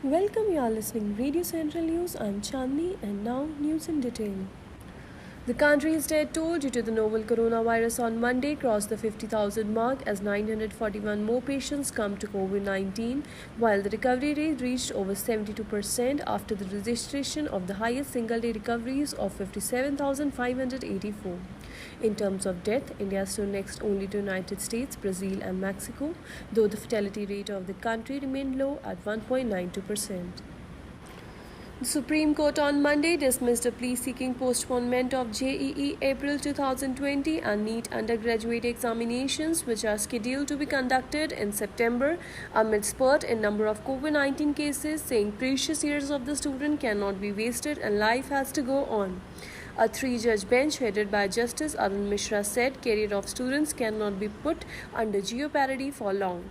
Welcome, you are listening Radio Central News. I'm Chandni, and now news in detail. The country's death toll due to the novel coronavirus on Monday crossed the 50,000 mark as 941 more patients come to COVID-19, while the recovery rate reached over 72% after the registration of the highest single-day recoveries of 57,584. In terms of death, India stood next only to United States, Brazil and Mexico, though the fatality rate of the country remained low at 1.92%. The Supreme Court on Monday dismissed a plea seeking postponement of JEE April 2020 and NEET undergraduate examinations, which are scheduled to be conducted in September, amid spurt in number of COVID-19 cases, saying precious years of the student cannot be wasted and life has to go on. A three-judge bench headed by Justice Arun Mishra said career of students cannot be put under jeopardy for long.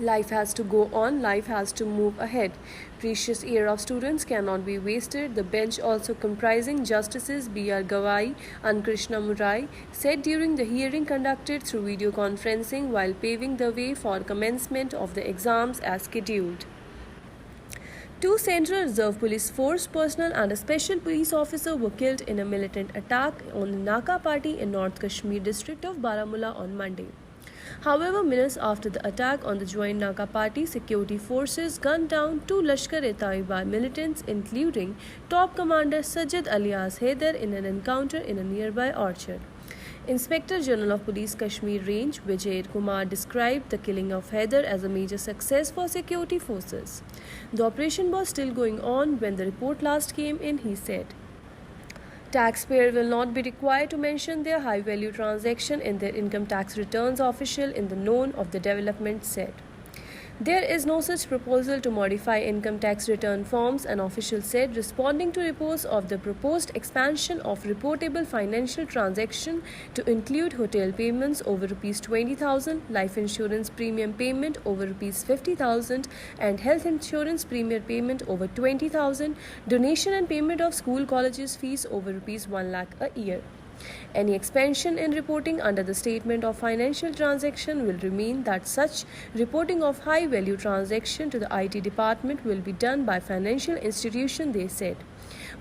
Life has to go on, life has to move ahead. Precious year of students cannot be wasted. The bench, also comprising Justices B.R. Gawai and Krishna Murai, said during the hearing conducted through video conferencing while paving the way for commencement of the exams as scheduled. Two Central Reserve Police Force personnel and a special police officer were killed in a militant attack on the Naka party in North Kashmir district of Baramulla on Monday. However, minutes after the attack on the joint Naka party, security forces gunned down two Lashkar-e-Taiba militants, including top commander Sajid alias Haider, in an encounter in a nearby orchard. Inspector General of Police Kashmir Range Vijay Kumar described the killing of Haider as a major success for security forces. The operation was still going on when the report last came in, he said. Taxpayers will not be required to mention their high-value transaction in their income tax returns, official in the known of the development said. There is no such proposal to modify income tax return forms, an official said, responding to reports of the proposed expansion of reportable financial transaction to include hotel payments over Rs 20,000, life insurance premium payment over Rs 50,000 and health insurance premium payment over 20,000, donation and payment of school colleges fees over Rs 1 lakh a year. Any expansion in reporting under the statement of financial transaction will remain that such reporting of high value transaction to the IT department will be done by financial institution, they said.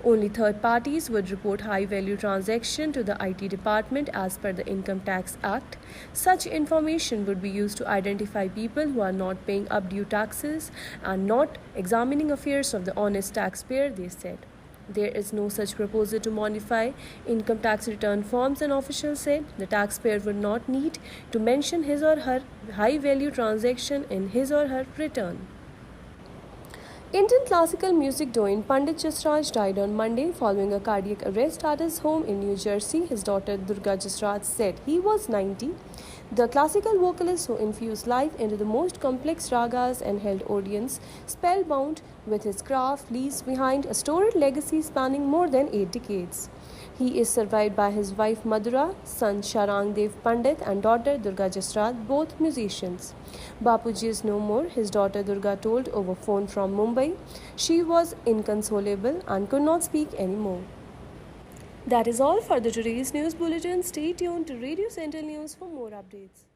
Only third parties would report high value transaction to the IT department as per the Income Tax Act. Such information would be used to identify people who are not paying undue taxes and not examining affairs of the honest taxpayer, they said. There is no such proposal to modify income tax return forms, an official said. The taxpayer would not need to mention his or her high-value transaction in his or her return. Indian classical music doyen Pandit Jasraj died on Monday following a cardiac arrest at his home in New Jersey, his daughter Durga Jasraj said. He was 90. The classical vocalist who infused life into the most complex ragas and held audience spellbound with his craft leaves behind a storied legacy spanning more than 8 decades. He is survived by his wife Madhura, son Sharang Dev Pandit and daughter Durga Jasraj, both musicians. Bapuji is no more, his daughter Durga told over phone from Mumbai. She was inconsolable and could not speak anymore. That is all for the today's news bulletin. Stay tuned to Radio Central News for more updates.